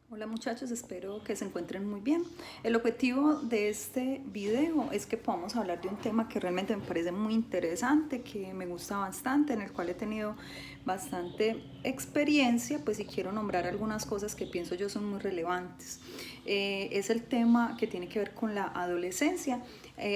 Hola muchachos, espero que se encuentren muy bien. El objetivo de este video es que podamos hablar de un tema que realmente me parece muy interesante, que me gusta bastante, en el cual he tenido bastante experiencia, pues si quiero nombrar algunas cosas que pienso yo son muy relevantes. Es el tema que tiene que ver con la adolescencia.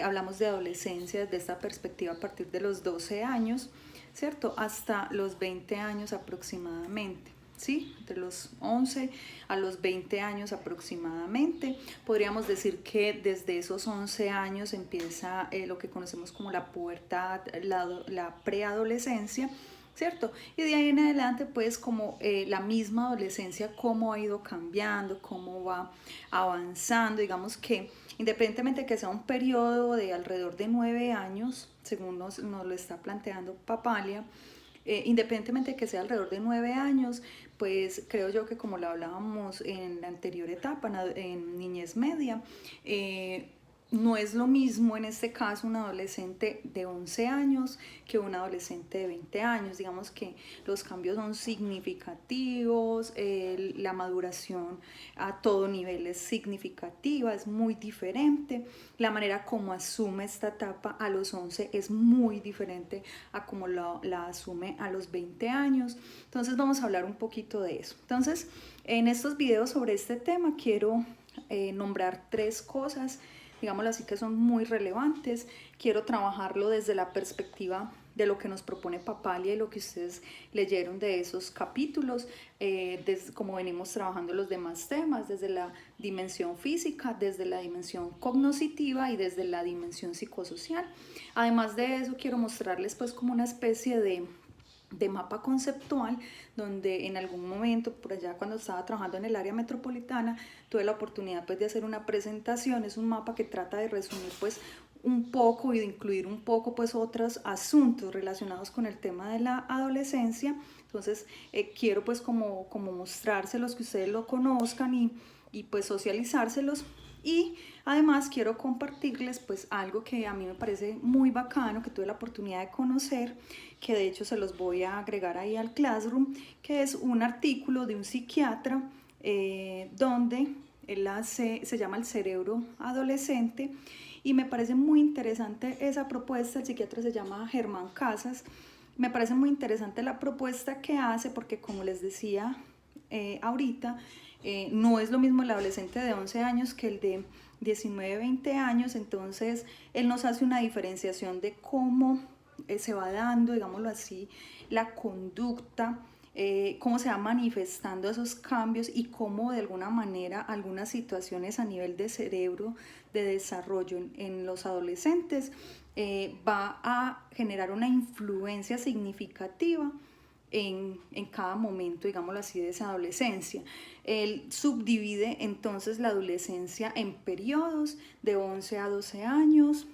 Hablamos de adolescencia desde esta perspectiva a partir de los 12 años, ¿cierto? Hasta los 20 años aproximadamente. ¿Sí? Entre los 11 a los 20 años aproximadamente. Podríamos decir que desde esos 11 años empieza lo que conocemos como la pubertad, la preadolescencia, ¿cierto? Y de ahí en adelante, pues como la misma adolescencia, cómo ha ido cambiando, cómo va avanzando, digamos que independientemente de que sea un periodo de alrededor de 9 años, según nos lo está planteando Papalia, independientemente de que sea alrededor de 9 años, pues creo yo que como lo hablábamos en la anterior etapa, en niñez media, no es lo mismo en este caso un adolescente de 11 años que un adolescente de 20 años. Digamos que los cambios son significativos, la maduración a todo nivel es significativa, es muy diferente. La manera como asume esta etapa a los 11 es muy diferente a como la asume a los 20 años. Entonces vamos a hablar un poquito de eso. Entonces, en estos videos sobre este tema quiero nombrar tres cosas, digámoslo así, que son muy relevantes. Quiero trabajarlo desde la perspectiva de lo que nos propone Papalia y lo que ustedes leyeron de esos capítulos, desde como venimos trabajando los demás temas, desde la dimensión física, desde la dimensión cognitiva y desde la dimensión psicosocial. Además de eso, quiero mostrarles pues como una especie de mapa conceptual, donde en algún momento, por allá cuando estaba trabajando en el área metropolitana, tuve la oportunidad pues de hacer una presentación. Es un mapa que trata de resumir pues un poco y de incluir un poco pues otros asuntos relacionados con el tema de la adolescencia. Entonces quiero pues como mostrárselos, que ustedes lo conozcan y pues socializárselos. Y además quiero compartirles pues algo que a mí me parece muy bacano, que tuve la oportunidad de conocer, que de hecho se los voy a agregar ahí al Classroom, que es un artículo de un psiquiatra donde él se llama El cerebro adolescente, y me parece muy interesante esa propuesta. El psiquiatra se llama Germán Casas. Me parece muy interesante la propuesta que hace porque, como les decía ahorita, no es lo mismo el adolescente de 11 años que el de 19, 20 años. Entonces él nos hace una diferenciación de cómo se va dando, digámoslo así, la conducta, cómo se va manifestando esos cambios y cómo de alguna manera algunas situaciones a nivel de cerebro, de desarrollo en los adolescentes, va a generar una influencia significativa en cada momento, digámoslo así, de esa adolescencia. Él subdivide entonces la adolescencia en periodos de 11 a 12 años,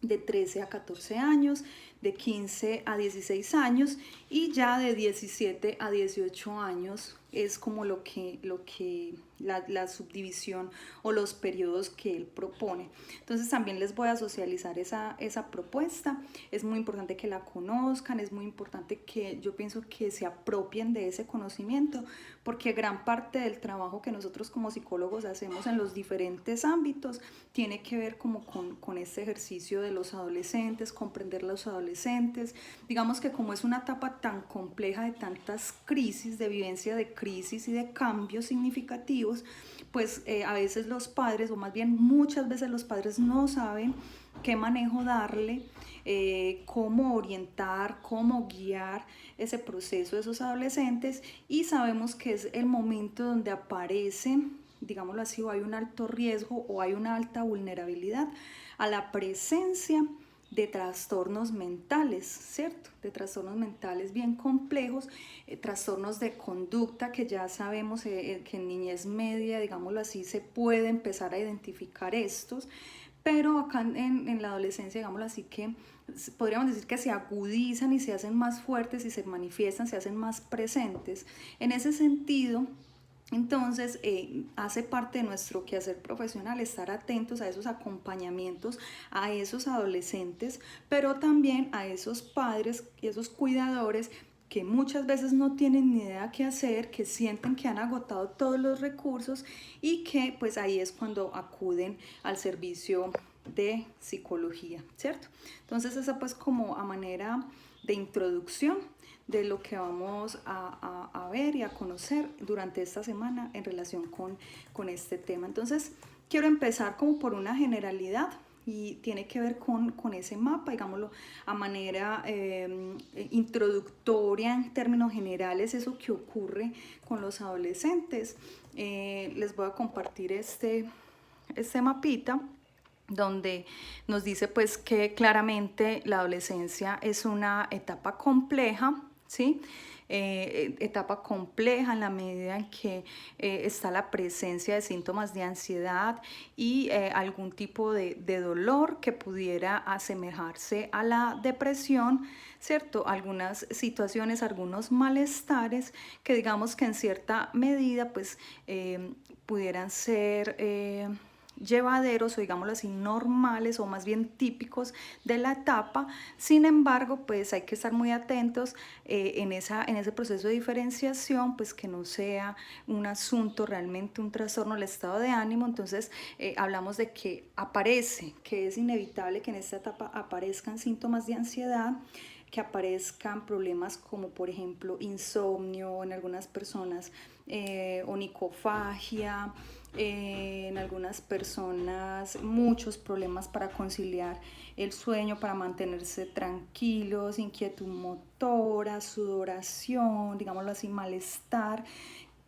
de 13 a 14 años, de 15 a 16 años y ya de 17 a 18 años es como la subdivisión o los periodos que él propone. Entonces también les voy a socializar esa propuesta. Es muy importante que la conozcan, es muy importante que yo pienso que se apropien de ese conocimiento, porque gran parte del trabajo que nosotros como psicólogos hacemos en los diferentes ámbitos tiene que ver como con este ejercicio de los adolescentes, comprender los adolescentes. Digamos que como es una etapa tan compleja, de tantas crisis, de vivencia de crisis y de cambios significativos, pues a veces los padres, o más bien muchas veces los padres, no saben qué manejo darle, cómo orientar, cómo guiar ese proceso de esos adolescentes. Y sabemos que es el momento donde aparecen, digámoslo así, o hay un alto riesgo o hay una alta vulnerabilidad a la presencia de trastornos mentales, ¿cierto? De trastornos mentales bien complejos, trastornos de conducta que ya sabemos que en niñez media, digámoslo así, se puede empezar a identificar estos, pero acá en la adolescencia, digámoslo así, que podríamos decir que se agudizan y se hacen más fuertes y se manifiestan, se hacen más presentes. En ese sentido, entonces, hace parte de nuestro quehacer profesional estar atentos a esos acompañamientos a esos adolescentes, pero también a esos padres y esos cuidadores que muchas veces no tienen ni idea qué hacer, que sienten que han agotado todos los recursos y que pues ahí es cuando acuden al servicio de psicología, ¿cierto? Entonces esa pues como a manera de introducción de lo que vamos a ver y a conocer durante esta semana en relación con este tema. Entonces quiero empezar como por una generalidad y tiene que ver con ese mapa, digámoslo, a manera introductoria en términos generales, eso que ocurre con los adolescentes. Les voy a compartir este mapita donde nos dice pues que claramente la adolescencia es una etapa compleja, ¿sí? Etapa compleja en la medida en que está la presencia de síntomas de ansiedad y algún tipo de dolor que pudiera asemejarse a la depresión, ¿cierto? Algunas situaciones, algunos malestares que digamos que en cierta medida pues pudieran ser llevaderos o digámoslo así normales o más bien típicos de la etapa. Sin embargo, pues hay que estar muy atentos en ese proceso de diferenciación, pues que no sea un asunto realmente un trastorno del estado de ánimo. Entonces hablamos de que que es inevitable que en esta etapa aparezcan síntomas de ansiedad, que aparezcan problemas como por ejemplo insomnio en algunas personas, onicofagia, en algunas personas muchos problemas para conciliar el sueño, para mantenerse tranquilos, inquietud motora, sudoración, digámoslo así, malestar,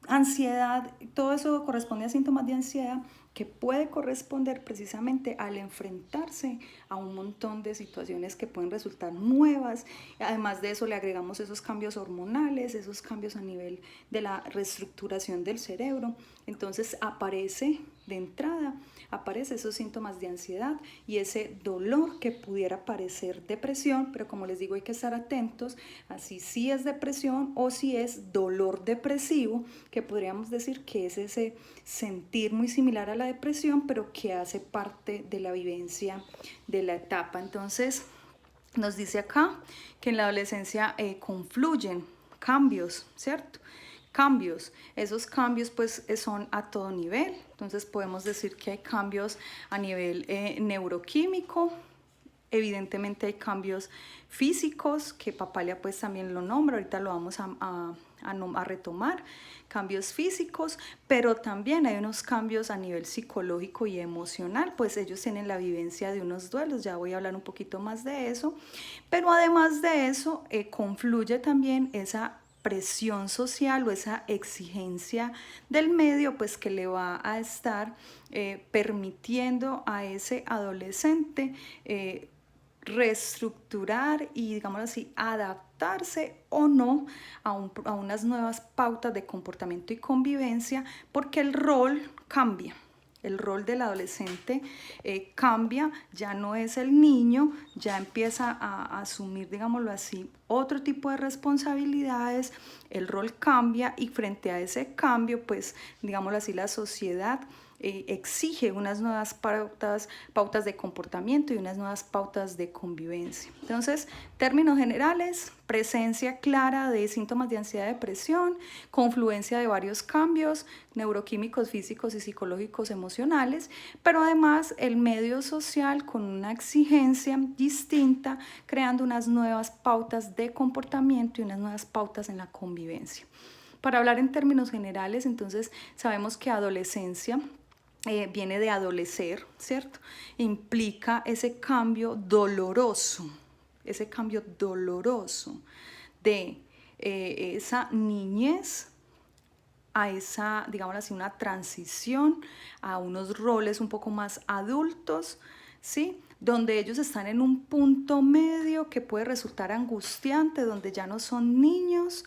ansiedad. Todo eso corresponde a síntomas de ansiedad que puede corresponder precisamente al enfrentarse a un montón de situaciones que pueden resultar nuevas. Además de eso le agregamos esos cambios hormonales, esos cambios a nivel de la reestructuración del cerebro. Entonces aparece de entrada, aparecen esos síntomas de ansiedad y ese dolor que pudiera parecer depresión, pero como les digo hay que estar atentos a si es depresión o si es dolor depresivo, que podríamos decir que es ese sentir muy similar a la depresión, pero que hace parte de la vivencia de la etapa. Entonces nos dice acá que en la adolescencia confluyen cambios, ¿cierto? Cambios, esos cambios pues son a todo nivel. Entonces podemos decir que hay cambios a nivel neuroquímico. Evidentemente hay cambios físicos, que Papalia pues también lo nombra, ahorita lo vamos a retomar, cambios físicos, pero también hay unos cambios a nivel psicológico y emocional, pues ellos tienen la vivencia de unos duelos, ya voy a hablar un poquito más de eso, pero además de eso confluye también esa presión social o esa exigencia del medio, pues que le va a estar permitiendo a ese adolescente reestructurar y, digámoslo así, adaptarse o no a unas nuevas pautas de comportamiento y convivencia, porque el rol cambia. El rol del adolescente cambia, ya no es el niño, ya empieza a asumir, digámoslo así, otro tipo de responsabilidades, el rol cambia y frente a ese cambio, pues, digámoslo así, la sociedad exige unas nuevas pautas de comportamiento y unas nuevas pautas de convivencia. Entonces, términos generales, presencia clara de síntomas de ansiedad y depresión, confluencia de varios cambios neuroquímicos, físicos y psicológicos emocionales, pero además el medio social con una exigencia distinta, creando unas nuevas pautas de comportamiento y unas nuevas pautas en la convivencia. Para hablar en términos generales, entonces sabemos que adolescencia viene de adolecer, ¿cierto? Implica ese cambio doloroso de esa niñez a esa, digámoslo así, una transición a unos roles un poco más adultos, ¿sí? Donde ellos están en un punto medio que puede resultar angustiante, donde ya no son niños,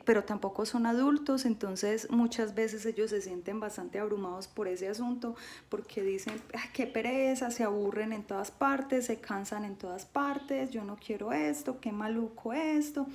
pero tampoco son adultos. Entonces muchas veces ellos se sienten bastante abrumados por ese asunto, porque dicen, qué pereza, se aburren en todas partes, se cansan en todas partes, yo no quiero esto, qué maluco esto,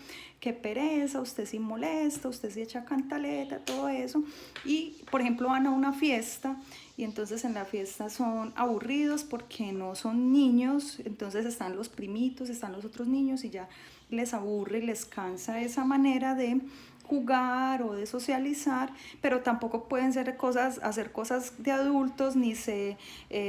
qué pereza, usted sí molesta, usted sí echa cantaleta, todo eso. Y, por ejemplo, van a una fiesta y entonces en la fiesta son aburridos porque no son niños, entonces están los primitos, están los otros niños y ya les aburre y les cansa esa manera de jugar o de socializar, pero tampoco pueden ser hacer cosas de adultos ni se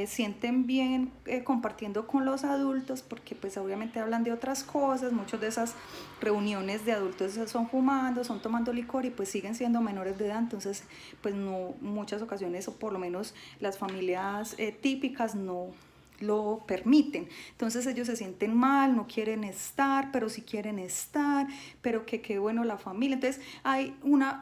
sienten bien compartiendo con los adultos porque pues obviamente hablan de otras cosas, muchas de esas reuniones de adultos son fumando, son tomando licor y pues siguen siendo menores de edad, entonces pues no, muchas ocasiones o por lo menos las familias típicas no lo permiten. Entonces ellos se sienten mal, no quieren estar, pero sí quieren estar, pero que qué bueno la familia. Entonces hay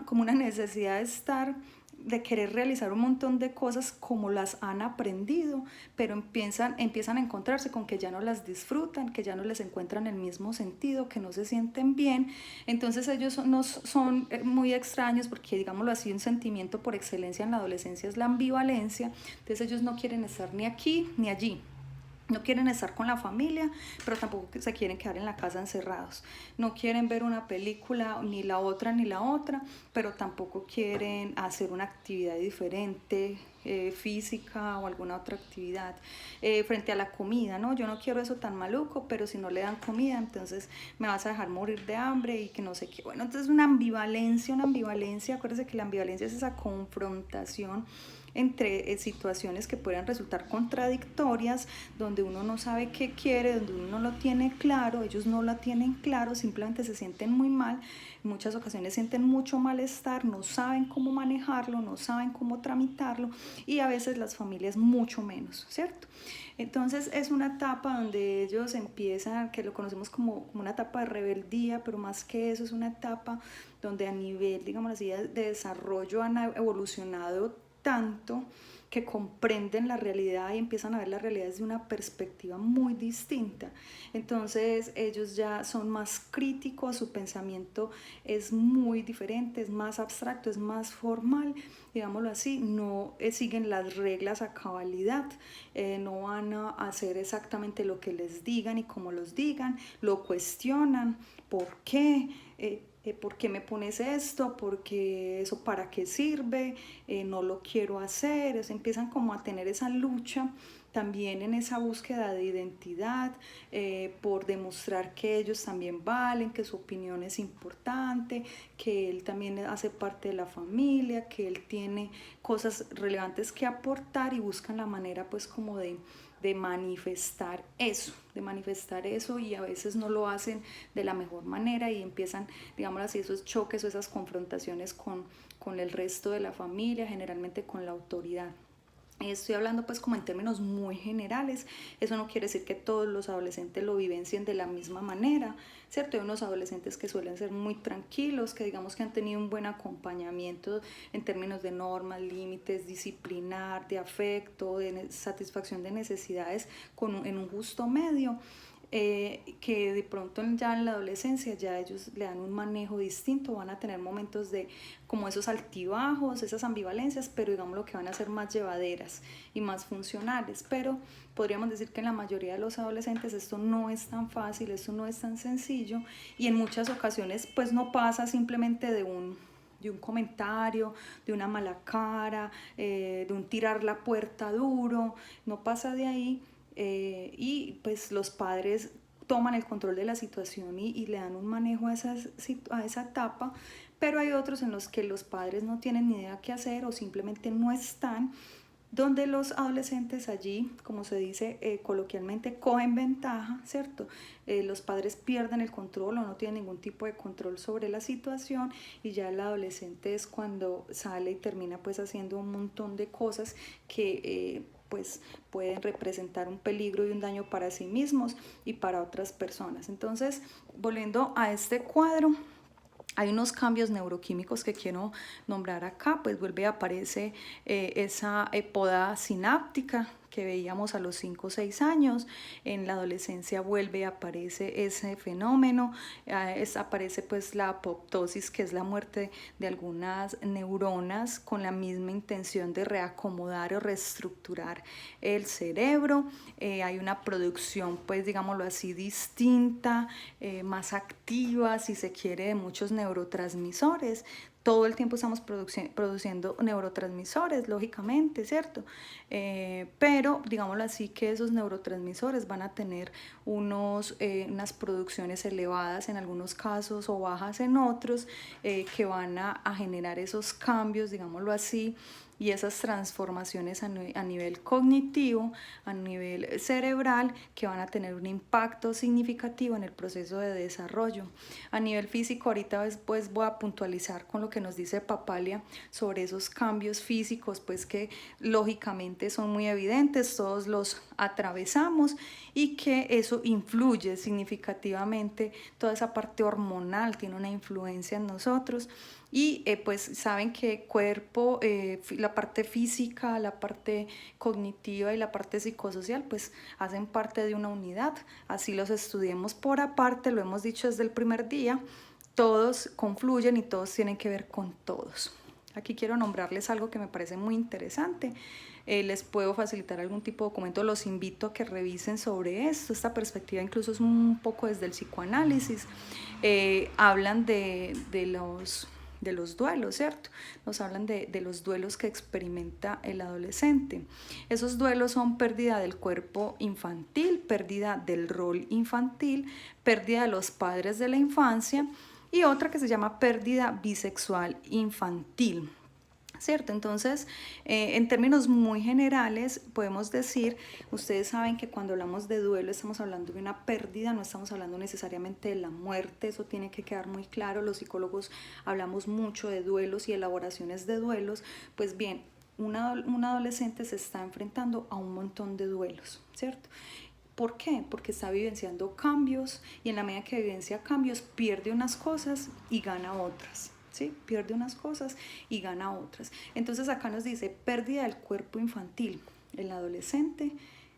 como una necesidad de estar, de querer realizar un montón de cosas como las han aprendido, pero empiezan a encontrarse con que ya no las disfrutan, que ya no les encuentran el mismo sentido, que no se sienten bien. Entonces ellos son muy extraños porque, digámoslo así, un sentimiento por excelencia en la adolescencia es la ambivalencia. Entonces ellos no quieren estar ni aquí ni allí. No quieren estar con la familia, pero tampoco se quieren quedar en la casa encerrados. No quieren ver una película, ni la otra, pero tampoco quieren hacer una actividad diferente, física o alguna otra actividad. Frente a la comida, ¿no? Yo no quiero eso tan maluco, pero si no le dan comida, entonces me vas a dejar morir de hambre y que no sé qué. Bueno, entonces una ambivalencia. Acuérdense que la ambivalencia es esa confrontación entre situaciones que puedan resultar contradictorias, donde uno no sabe qué quiere, donde uno no lo tiene claro, ellos no lo tienen claro, simplemente se sienten muy mal, en muchas ocasiones sienten mucho malestar, no saben cómo manejarlo, no saben cómo tramitarlo y a veces las familias mucho menos, ¿cierto? Entonces es una etapa donde ellos empiezan, que lo conocemos como una etapa de rebeldía, pero más que eso es una etapa donde a nivel, digamos así, de desarrollo han evolucionado tanto que comprenden la realidad y empiezan a ver la realidad desde una perspectiva muy distinta. Entonces ellos ya son más críticos, su pensamiento es muy diferente, es más abstracto, es más formal, digámoslo así, no siguen las reglas a cabalidad, no van a hacer exactamente lo que les digan y como los digan, lo cuestionan, ¿por qué? ¿Por qué me pones esto? ¿Porque eso para qué sirve? No lo quiero hacer. Empiezan como a tener esa lucha también en esa búsqueda de identidad, por demostrar que ellos también valen, que su opinión es importante, que él también hace parte de la familia, que él tiene cosas relevantes que aportar y buscan la manera pues como de manifestar eso y a veces no lo hacen de la mejor manera y empiezan, digamos así, esos choques o esas confrontaciones con el resto de la familia, generalmente con la autoridad. Estoy hablando pues como en términos muy generales, eso no quiere decir que todos los adolescentes lo vivencien de la misma manera, ¿cierto? Hay unos adolescentes que suelen ser muy tranquilos, que digamos que han tenido un buen acompañamiento en términos de normas, límites, disciplinar, de afecto, de satisfacción de necesidades en un justo medio. Que de pronto ya en la adolescencia ya ellos le dan un manejo distinto, van a tener momentos de como esos altibajos, esas ambivalencias, pero digamos lo que van a ser más llevaderas y más funcionales, pero podríamos decir que en la mayoría de los adolescentes esto no es tan fácil, esto no es tan sencillo y en muchas ocasiones pues no pasa simplemente de un comentario, de una mala cara, de un tirar la puerta duro, no pasa de ahí. Y pues los padres toman el control de la situación y le dan un manejo a esa etapa, pero hay otros en los que los padres no tienen ni idea qué hacer o simplemente no están, donde los adolescentes allí, como se dice coloquialmente, cogen ventaja, ¿cierto? Los padres pierden el control o no tienen ningún tipo de control sobre la situación y ya el adolescente es cuando sale y termina pues haciendo un montón de cosas que pues pueden representar un peligro y un daño para sí mismos y para otras personas. Entonces, volviendo a este cuadro, hay unos cambios neuroquímicos que quiero nombrar acá, pues vuelve a aparecer esa poda sináptica que veíamos a los 5 o 6 años, en la adolescencia vuelve y aparece ese fenómeno, aparece pues la apoptosis, que es la muerte de algunas neuronas con la misma intención de reacomodar o reestructurar el cerebro. Hay una producción, pues digámoslo así, distinta, más activa, si se quiere, de muchos neurotransmisores. Todo el tiempo estamos produciendo neurotransmisores, lógicamente, ¿cierto? Pero digámoslo así, que esos neurotransmisores van a tener unas producciones elevadas en algunos casos o bajas en otros, que van a generar esos cambios, digámoslo así, y esas transformaciones a nivel cognitivo, a nivel cerebral, que van a tener un impacto significativo en el proceso de desarrollo. A nivel físico, ahorita pues voy a puntualizar con lo que nos dice Papalia sobre esos cambios físicos, pues que lógicamente son muy evidentes, todos los atravesamos, y que eso influye significativamente, toda esa parte hormonal tiene una influencia en nosotros. Y pues saben que cuerpo, la parte física, la parte cognitiva y la parte psicosocial pues hacen parte de una unidad. Así los estudiemos por aparte, lo hemos dicho desde el primer día, todos confluyen y todos tienen que ver con todos. Aquí quiero nombrarles algo que me parece muy interesante. Les puedo facilitar algún tipo de documento, los invito a que revisen sobre esto. Esta perspectiva incluso es un poco desde el psicoanálisis. Hablan de los duelos, ¿cierto? Nos hablan de los duelos que experimenta el adolescente. Esos duelos son pérdida del cuerpo infantil, pérdida del rol infantil, pérdida de los padres de la infancia, y otra que se llama pérdida bisexual infantil, ¿cierto? Entonces, en términos muy generales, podemos decir, ustedes saben que cuando hablamos de duelo estamos hablando de una pérdida, no estamos hablando necesariamente de la muerte, eso tiene que quedar muy claro. Los psicólogos hablamos mucho de duelos y elaboraciones de duelos. Pues bien, un adolescente se está enfrentando a un montón de duelos, ¿cierto? ¿Por qué? Porque está vivenciando cambios, y en la medida que vivencia cambios pierde unas cosas y gana otras. ¿Sí? Pierde unas cosas y gana otras. Entonces acá nos dice pérdida del cuerpo infantil. El adolescente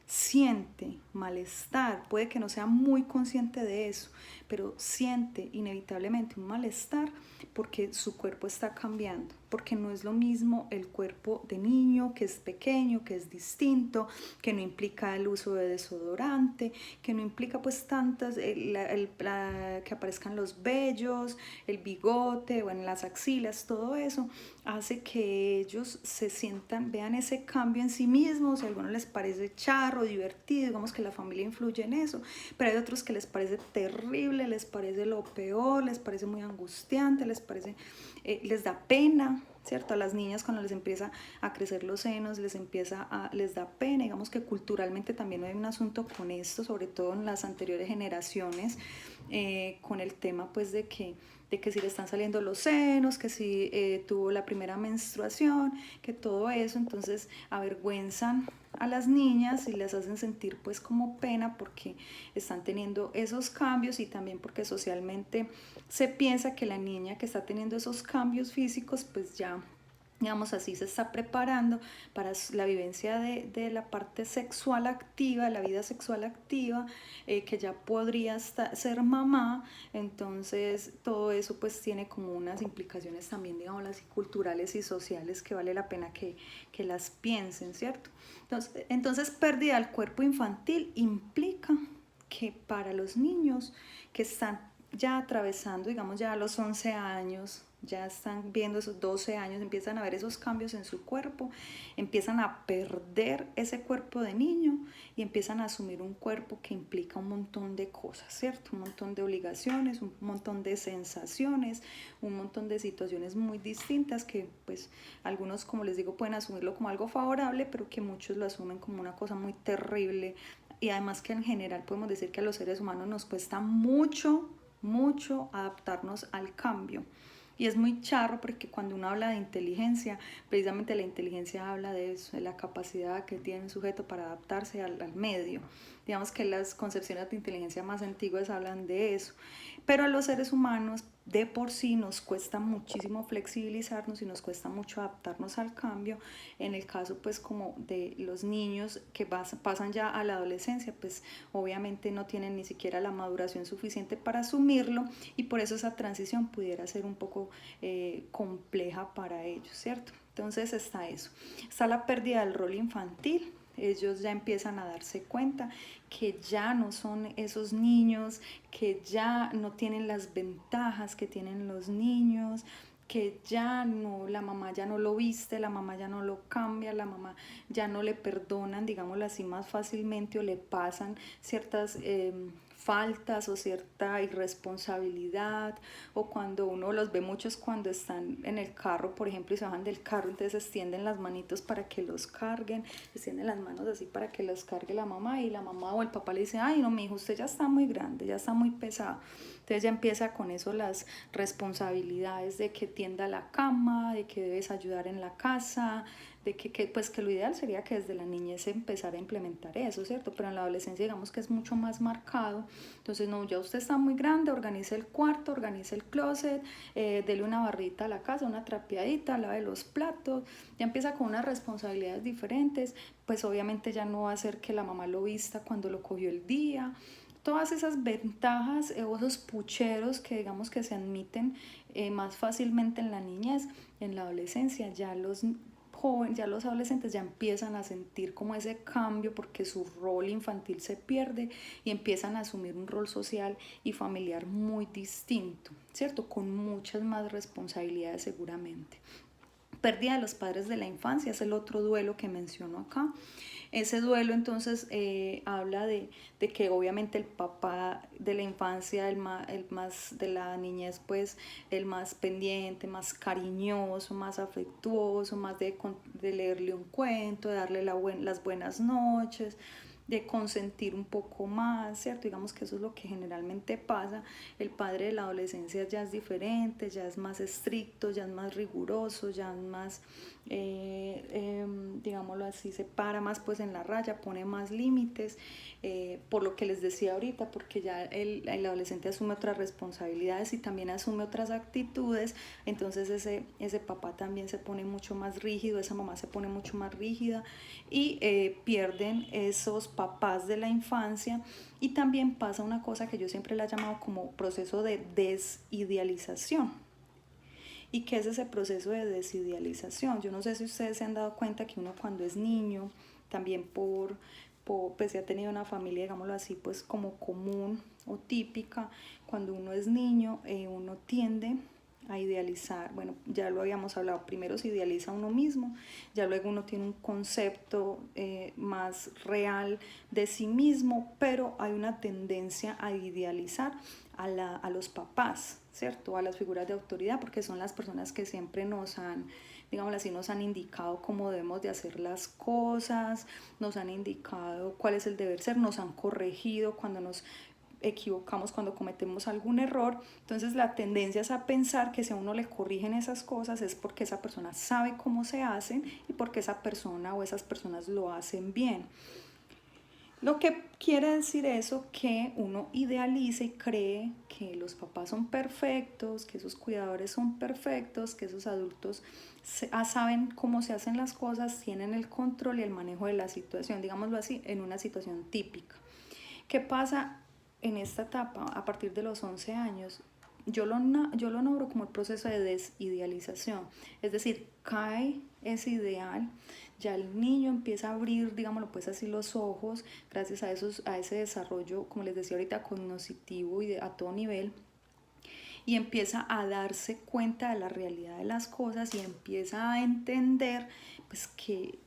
siente malestar, puede que no sea muy consciente de eso, pero siente inevitablemente un malestar porque su cuerpo está cambiando, porque no es lo mismo el cuerpo de niño, que es pequeño, que es distinto, que no implica el uso de desodorante, que no implica pues tantas, que aparezcan los vellos, el bigote, bueno, las axilas, todo eso hace que ellos se sientan, vean ese cambio en sí mismos. Si a algunos les parece charro, divertido, digamos que la familia influye en eso, pero hay otros que les parece terrible, les parece lo peor, les parece muy angustiante, les da pena, ¿cierto? A las niñas cuando les empieza a crecer los senos, les da pena. Digamos que culturalmente también hay un asunto con esto, sobre todo en las anteriores generaciones, con el tema pues de que si le están saliendo los senos, que si tuvo la primera menstruación, que todo eso, entonces avergüenzan a las niñas y les hacen sentir pues como pena porque están teniendo esos cambios, y también porque socialmente se piensa que la niña que está teniendo esos cambios físicos pues ya, digamos así, se está preparando para la vivencia de la parte sexual activa, de la vida sexual activa, que ya podría ser mamá. Entonces todo eso pues tiene como unas implicaciones también, digamos así, culturales y sociales, que vale la pena que las piensen, ¿cierto? Entonces pérdida del cuerpo infantil implica que para los niños que están ya atravesando, digamos, ya a los 11 años, ya están viendo esos 12 años, empiezan a ver esos cambios en su cuerpo, empiezan a perder ese cuerpo de niño y empiezan a asumir un cuerpo que implica un montón de cosas, ¿cierto? Un montón de obligaciones, un montón de sensaciones, un montón de situaciones muy distintas que pues algunos, como les digo, pueden asumirlo como algo favorable, pero que muchos lo asumen como una cosa muy terrible. Y además que en general podemos decir que a los seres humanos nos cuesta mucho adaptarnos al cambio. Y es muy charro porque cuando uno habla de inteligencia, precisamente la inteligencia habla de eso, de la capacidad que tiene un sujeto para adaptarse al medio. Digamos que las concepciones de inteligencia más antiguas hablan de eso. Pero a los seres humanos de por sí nos cuesta muchísimo flexibilizarnos y nos cuesta mucho adaptarnos al cambio. En el caso pues como de los niños que pasan ya a la adolescencia, pues obviamente no tienen ni siquiera la maduración suficiente para asumirlo, y por eso esa transición pudiera ser un poco compleja para ellos, ¿cierto? Entonces está eso, está la pérdida del rol infantil. Ellos ya empiezan a darse cuenta que ya no son esos niños, que ya no tienen las ventajas que tienen los niños, que ya no, la mamá ya no lo viste, la mamá ya no lo cambia, la mamá ya no le perdonan, digámoslo así, más fácilmente, o le pasan ciertas faltas o cierta irresponsabilidad, o cuando uno los ve muchos cuando están en el carro, por ejemplo, y se bajan del carro, entonces extienden las manitos para que los carguen, extienden las manos así para que los cargue la mamá, y la mamá o el papá le dice, ay no, mi hijo, usted ya está muy grande, ya está muy pesado. Entonces ya empieza con eso las responsabilidades de que tienda la cama, de que debes ayudar en la casa, de pues que lo ideal sería que desde la niñez empezara a implementar eso, ¿cierto? Pero en la adolescencia digamos que es mucho más marcado. Entonces no, ya usted está muy grande, organice el cuarto, organice el closet, dele una barrita a la casa, una trapeadita, lave los platos, ya empieza con unas responsabilidades diferentes. Pues obviamente ya no va a ser que la mamá lo vista cuando lo cogió el día. Todas esas ventajas o esos pucheros que digamos que se admiten más fácilmente en la niñez, en la adolescencia ya los jóvenes, ya los adolescentes ya empiezan a sentir como ese cambio, porque su rol infantil se pierde y empiezan a asumir un rol social y familiar muy distinto, ¿cierto? Con muchas más responsabilidades seguramente. Pérdida de los padres de la infancia es el otro duelo que menciono acá. Ese duelo entonces habla de que obviamente el papá de la infancia, el más de la niñez, pues el más pendiente, más cariñoso, más afectuoso, más de leerle un cuento, de darle las buenas noches, de consentir un poco más, ¿cierto? Digamos que eso es lo que generalmente pasa. El padre de la adolescencia ya es diferente, ya es más estricto, ya es más riguroso, ya es más, digámoslo así, se para más pues en la raya, pone más límites, por lo que les decía ahorita, porque ya el adolescente asume otras responsabilidades y también asume otras actitudes. Entonces ese papá también se pone mucho más rígido, esa mamá se pone mucho más rígida, y pierden esos papás de la infancia. Y también pasa una cosa que yo siempre la he llamado como proceso de desidealización. ¿Y qué es ese proceso de desidealización? Yo no sé si ustedes se han dado cuenta que uno cuando es niño, también pues si ha tenido una familia, digámoslo así, pues como común o típica, cuando uno es niño, uno tiende a idealizar, bueno, ya lo habíamos hablado, primero se idealiza a uno mismo, ya luego uno tiene un concepto más real de sí mismo, pero hay una tendencia a idealizar a los papás, ¿cierto? A las figuras de autoridad, porque son las personas que siempre nos han, digámoslo así, nos han indicado cómo debemos de hacer las cosas, nos han indicado cuál es el deber ser, nos han corregido cuando nos equivocamos, cuando cometemos algún error. Entonces la tendencia es a pensar que si a uno le corrigen esas cosas es porque esa persona sabe cómo se hacen y porque esa persona o esas personas lo hacen bien. Lo que quiere decir eso, que uno idealiza y cree que los papás son perfectos, que esos cuidadores son perfectos, que esos adultos saben cómo se hacen las cosas, tienen el control y el manejo de la situación, digámoslo así, en una situación típica. ¿Qué pasa en esta etapa a partir de los 11 años? Yo lo nombro como el proceso de desidealización, es decir, cae ese ideal, ya el niño empieza a abrir, digámoslo pues así, los ojos, gracias a ese desarrollo, como les decía ahorita, cognitivo y a todo nivel, y empieza a darse cuenta de la realidad de las cosas y empieza a entender pues que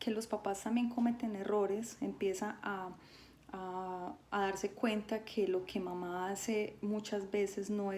los papás también cometen errores, empieza a darse cuenta que lo que mamá hace muchas veces no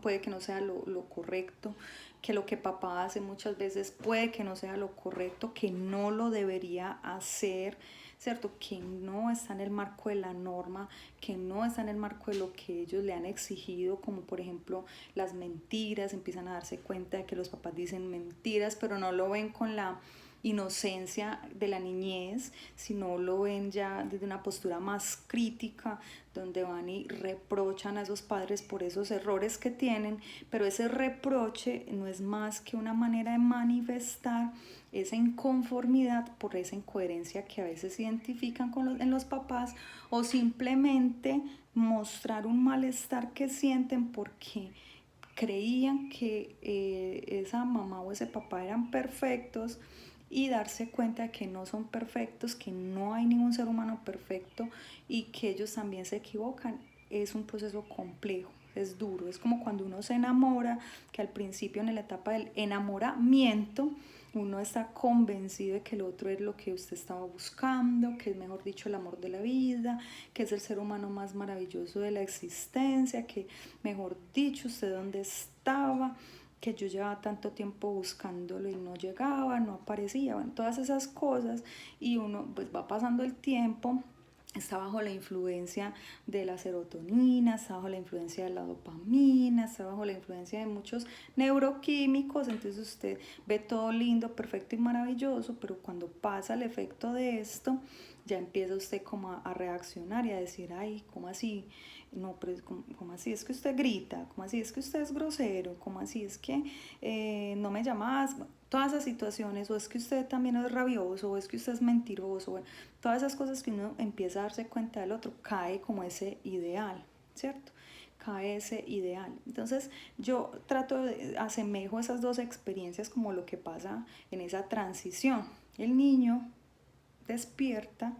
puede que no sea lo correcto, que lo que papá hace muchas veces puede que no sea lo correcto, que no lo debería hacer, ¿cierto? Que no está en el marco de la norma, que no está en el marco de lo que ellos le han exigido, como por ejemplo las mentiras. Empiezan a darse cuenta de que los papás dicen mentiras, pero no lo ven con la inocencia de la niñez, sino lo ven ya desde una postura más crítica, donde van y reprochan a esos padres por esos errores que tienen, pero ese reproche no es más que una manera de manifestar esa inconformidad por esa incoherencia que a veces se identifican en los papás, o simplemente mostrar un malestar que sienten porque creían que esa mamá o ese papá eran perfectos, y darse cuenta de que no son perfectos, que no hay ningún ser humano perfecto y que ellos también se equivocan. Es un proceso complejo, es duro, es como cuando uno se enamora, que al principio en la etapa del enamoramiento uno está convencido de que el otro es lo que usted estaba buscando, que es, mejor dicho, el amor de la vida, que es el ser humano más maravilloso de la existencia, que, mejor dicho, usted dónde estaba, que yo llevaba tanto tiempo buscándolo y no llegaba, no aparecía, bueno, todas esas cosas, y uno pues va pasando el tiempo, está bajo la influencia de la serotonina, está bajo la influencia de la dopamina, está bajo la influencia de muchos neuroquímicos, entonces usted ve todo lindo, perfecto y maravilloso, pero cuando pasa el efecto de esto, ya empieza usted como a reaccionar y a decir, ay, ¿cómo así? No, pero ¿cómo así es que usted grita? ¿Cómo así es que usted es grosero? ¿Cómo así es que no me llamas? Bueno, todas esas situaciones, o es que usted también es rabioso, o es que usted es mentiroso, bueno, todas esas cosas que uno empieza a darse cuenta del otro, cae como ese ideal, ¿cierto? Cae ese ideal. Entonces yo trato de asemejo esas dos experiencias como lo que pasa en esa transición. El niño despierta,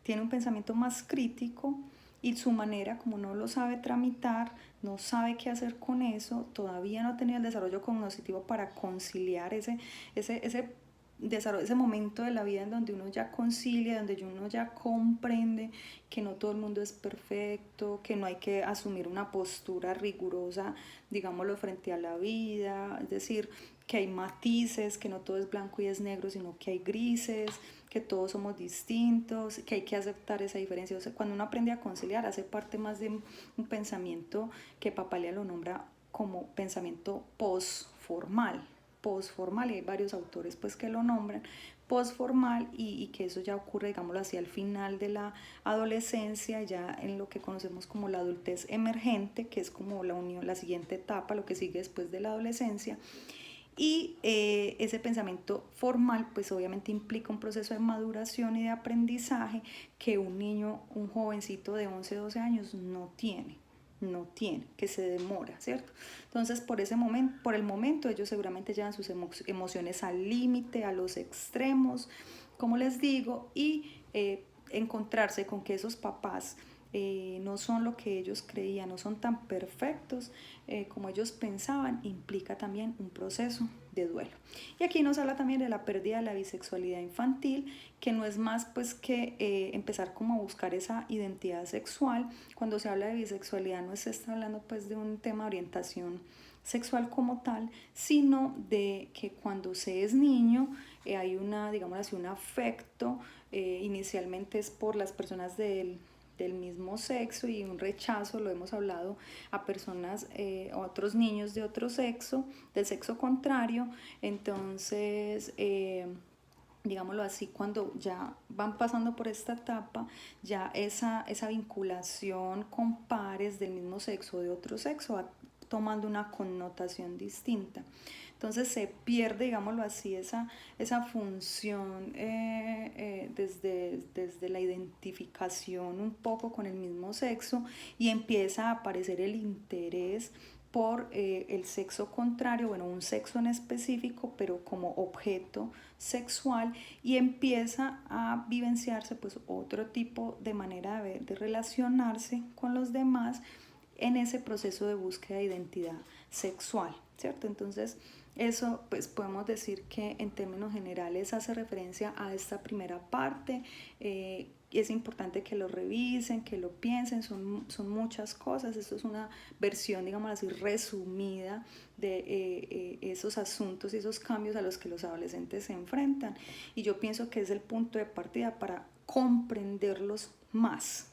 tiene un pensamiento más crítico, y su manera, como no lo sabe tramitar, no sabe qué hacer con eso, todavía no ha tenido el desarrollo cognitivo para conciliar ese desarrollo, ese momento de la vida en donde uno ya concilia, donde uno ya comprende que no todo el mundo es perfecto, que no hay que asumir una postura rigurosa, digámoslo, frente a la vida, es decir, que hay matices, que no todo es blanco y es negro, sino que hay grises, que todos somos distintos, que hay que aceptar esa diferencia. O sea, cuando uno aprende a conciliar, hace parte más de un pensamiento que Papalia lo nombra como pensamiento postformal, y hay varios autores pues que lo nombran postformal, y que eso ya ocurre, digámoslo así, al final de la adolescencia, ya en lo que conocemos como la adultez emergente, que es como la unión, la siguiente etapa, lo que sigue después de la adolescencia. Y ese pensamiento formal pues obviamente implica un proceso de maduración y de aprendizaje que un niño, un jovencito de 11 12 años no tiene, que se demora, ¿cierto? Entonces por el momento ellos seguramente llevan sus emociones al límite, a los extremos, como les digo, y encontrarse con que esos papás no son lo que ellos creían, no son tan perfectos como ellos pensaban, implica también un proceso de duelo. Y aquí nos habla también de la pérdida de la bisexualidad infantil, que no es más pues que empezar como a buscar esa identidad sexual. Cuando se habla de bisexualidad no se está hablando pues de un tema de orientación sexual como tal, sino de que cuando se es niño hay una, digamos así, un afecto, inicialmente es por las personas del mismo sexo, y un rechazo, lo hemos hablado, a personas a otros niños de otro sexo, del sexo contrario. Entonces digámoslo así, cuando ya van pasando por esta etapa, ya esa vinculación con pares del mismo sexo o de otro sexo va tomando una connotación distinta. Entonces se pierde, digámoslo así, esa función desde la identificación un poco con el mismo sexo, y empieza a aparecer el interés por el sexo contrario, bueno, un sexo en específico, pero como objeto sexual, y empieza a vivenciarse pues otro tipo de manera de ver, de relacionarse con los demás en ese proceso de búsqueda de identidad sexual, ¿cierto? Entonces, eso pues podemos decir que en términos generales hace referencia a esta primera parte. Es importante que lo revisen, que lo piensen, son muchas cosas. Esto es una versión, digamos así, resumida de esos asuntos y esos cambios a los que los adolescentes se enfrentan. Y yo pienso que es el punto de partida para comprenderlos más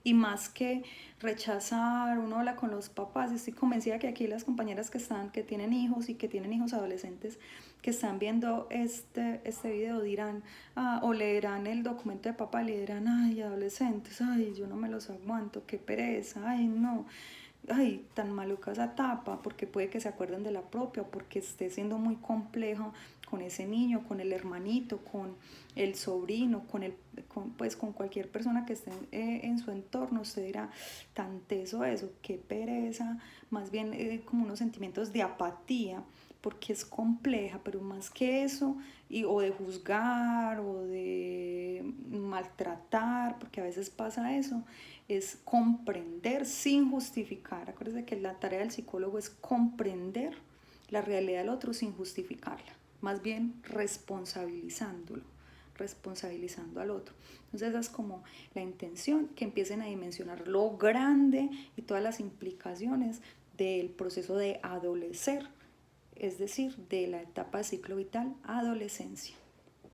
Y más que rechazar, uno habla con los papás. Estoy convencida que aquí las compañeras que tienen hijos y que tienen hijos adolescentes que están viendo este video dirán, o leerán el documento de papá y dirán, ay, adolescentes, ay, yo no me los aguanto, qué pereza, ay, no, ay, tan maluca esa etapa, porque puede que se acuerden de la propia, o porque esté siendo muy complejo con ese niño, con el hermanito, con el sobrino, pues con cualquier persona que esté en su entorno. Usted dirá, tan teso eso, qué pereza, más bien como unos sentimientos de apatía, porque es compleja, pero más que eso, o de juzgar o de maltratar, porque a veces pasa eso, es comprender sin justificar. Acuérdense que la tarea del psicólogo es comprender la realidad del otro sin justificarla, más bien responsabilizando al otro. Entonces esa es como la intención, que empiecen a dimensionar lo grande y todas las implicaciones del proceso de adolecer, es decir, de la etapa de ciclo vital adolescencia.